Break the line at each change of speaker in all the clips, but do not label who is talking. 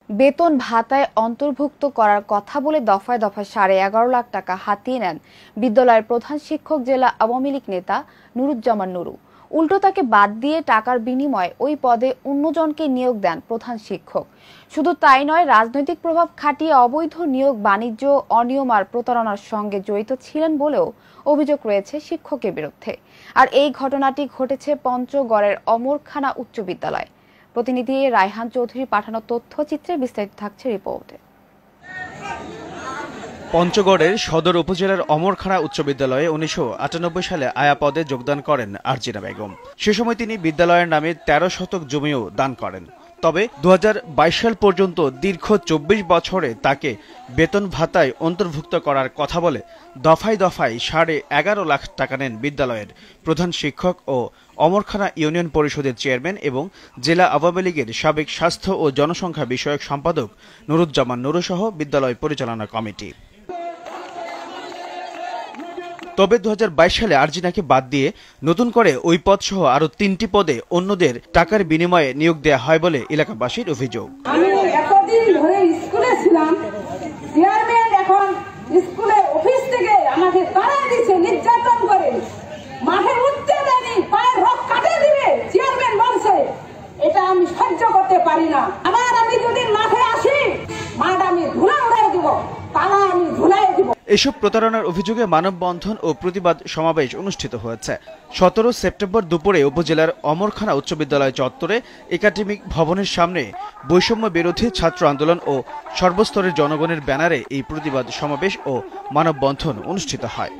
বেতন ভাতায় অন্তর্ভুক্ত করার কথা বলে দফায় দফায় 11.5 লাখ টাকা হাতিয়ে নেন বিদ্যালয়ের প্রধান শিক্ষক জেলা আওয়ামী লীগ নেতা নুরুজ্জামান নুরু। উল্টো তাকে বাদ দিয়ে টাকার বিনিময়ে ওই পদে অন্যজনকে নিয়োগ দেন প্রধান শিক্ষক। শুধু তাই নয়, রাজনৈতিক প্রভাব খাটিয়ে অবৈধ নিয়োগ, বাণিজ্য, অনিয়ম আর প্রতারণার সঙ্গে জড়িত ছিলেন বলেও অভিযোগ রয়েছে শিক্ষকের বিরুদ্ধে। আর এই ঘটনাটি ঘটেছে পঞ্চগড়ের অমরখানা উচ্চ বিদ্যালয়। প্রতিনিধি রায়হান চৌধুরী পাঠানো তথ্যচিত্রে বিস্তারিত থাকছে রিপোর্টে।
পঞ্চগড়ের সদর উপজেলার অমরখানা উচ্চ বিদ্যালয়ে 1998 সালে আয়া পদে যোগদান করেন আরজিনা বেগম। সে সময় তিনি বিদ্যালয়ের নামে 13 শতক জমিও দান করেন। তবে 2022 সাল পর্যন্ত দীর্ঘ 24 বছরে তাকে বেতন ভাতায় অন্তর্ভুক্ত করার কথা বলে দফায় দফায় 11.5 লাখ টাকা নেন বিদ্যালয়ের প্রধান শিক্ষক ও অমরখানা ইউনিয়ন পরিষদের চেয়ারম্যান এবং জেলা আওয়ামী লীগের সাবেক স্বাস্থ্য ও জনসংখ্যা বিষয়ক সম্পাদক নুরুজ্জামান নুরু সহ বিদ্যালয় পরিচালনা কমিটি। তবে 2022 সালে আরজিনাকে বাদ দিয়ে নতুন করে ওই পদ সহ আরো 3টি পদে অন্যদের টাকার বিনিময়ে নিয়োগ দেওয়া হয় বলে এলাকাবাসীর অভিযোগ।
আমি এতদিন ধরে স্কুলে ছিলাম, চেয়ারম্যান এখন স্কুলে অফিস থেকে আমাকে তাড়িয়ে দিচ্ছে, নির্যাতন করে মাঠে উঠতে দেয়নি, পায়ের রক কাটে দিবে চেয়ারম্যান বলছে। এটা আমি সহ্য করতে পারি না। আবার আমি যদি মাঠে আসি, মাঠ আমি ধুলা উড়াই দিব, তালা আমি ধুলাই দিব।
এসব প্রতারণার অভিযোগে মানববন্ধন ও প্রতিবাদ সমাবেশ অনুষ্ঠিত হয়েছে। 17 সেপ্টেম্বর দুপুরে উপজেলার অমরখানা উচ্চ বিদ্যালয় চত্বরে একাডেমিক ভবনের সামনে বৈষম্য বিরোধী ছাত্র আন্দোলন ও সর্বস্তরের জনগণের ব্যানারে এই প্রতিবাদ সমাবেশ ও মানববন্ধন অনুষ্ঠিত হয়।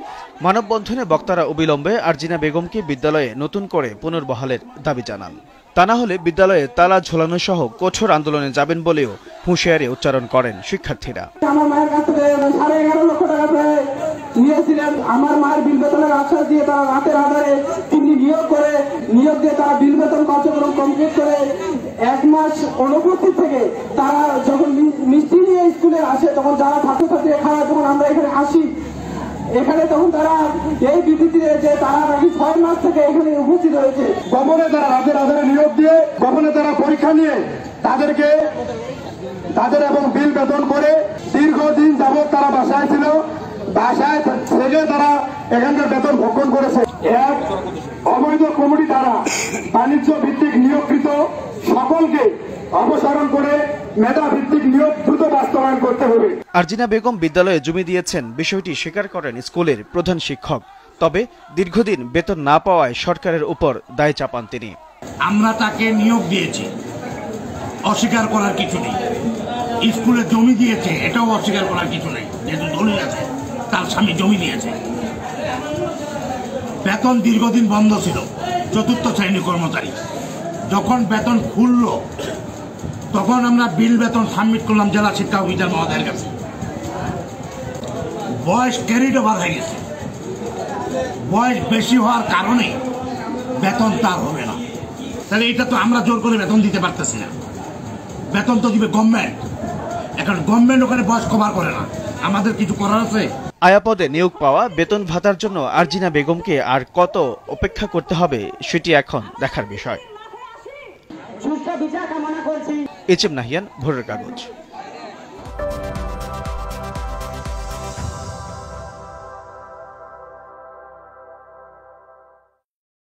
মানববন্ধনে বক্তারা অবিলম্বে আরজিনা বেগমকে বিদ্যালয়ে নতুন করে পুনর্বহালের দাবি জানান। তা না হলে বিদ্যালয়ে তালা ঝোলানো সহ কঠোর আন্দোলনে যাবেন বলেও হুঁশিয়ারি উচ্চারণ করেন শিক্ষার্থীরা।
আমার মায়ের কাছ থেকে 11.5 লক্ষ টাকা নিয়েছিলেন। আমার মায়ের বিল বেতনের আশ্বাস দিয়ে তারা রাতের আধারে তিনি নিয়োগ দিয়ে তারা বিল বেতন কার্যক্রম কমপ্লিট করে 1 মাস অনুপস্থিত থেকে তারা যখন মিষ্টি নিয়ে স্কুলে আসে, তখন যারা ছাত্রছাত্রী খাওয়া, যখন আমরা এখানে আসি, এখানে তখন তারা এই বিবৃতিতে যে তারা নাকি 6 মাস থেকে এখানে উপস্থিত হয়েছে।
গোপনে তারা রাতের আধারে নিয়োগ দিয়ে, গোপনে তারা পরীক্ষা নিয়ে তাদের এবং বিল বেতন করে দীর্ঘদিন যাবৎ তারা বাসায় ছিল। বাসায় থেকে তারা এখানকার বেতন ভক্ষণ করেছে। এক অবৈধ কমিটি দ্বারা বাণিজ্য ভিত্তিক নিয়োগকৃত সকলকে অপসারণ করে মেধা ভিত্তিক নিয়োগ দ্রুত বাস্তবায়ন করতে হবে।
আরজিনা বেগম বিদ্যালয়ে জমি দিয়েছেন, বিষয়টি স্বীকার করেন স্কুলের প্রধান শিক্ষক। তবে দীর্ঘদিন বেতন না পাওয়ায় সরকারের উপর দায় চাপান তিনি।
আমরা তাকে নিয়োগ দিয়েছি, অস্বীকার করার কিছু নেই। স্কুলে জমি দিয়েছে, এটাও অস্বীকার করার কিছু নেই, যেহেতু দলিল আছে তার স্বামী জমি দিয়েছে। বেতন দীর্ঘদিন বন্ধ ছিল, 4র্থ শ্রেণীর কর্মচারী। যখন বেতন খুলল, তখন আমরা বিল বেতন সাবমিট করলাম জেলা শিক্ষা অফিসার মহোদয়ের কাছে। বয়স ক্যারিড ওভার হয়ে গেছে, বয়স বেশি হওয়ার কারণে বেতন তার হবে না। তাহলে এটা তো আমরা জোর করে বেতন দিতে পারতেছি না, বেতন তো দিবে গভর্নমেন্ট। এখন গভর্নমেন্ট ওখানে বয়স কভার করে না, আমাদের কিছু করার আছে?
আয়া পদে নিয়োগ পাওয়া, বেতন ভাতার জন্য আরজিনা বেগমকে আর কত অপেক্ষা করতে হবে সেটি এখন দেখার বিষয়। এইচ এম নাহিয়ান, ভোরের কাগজ।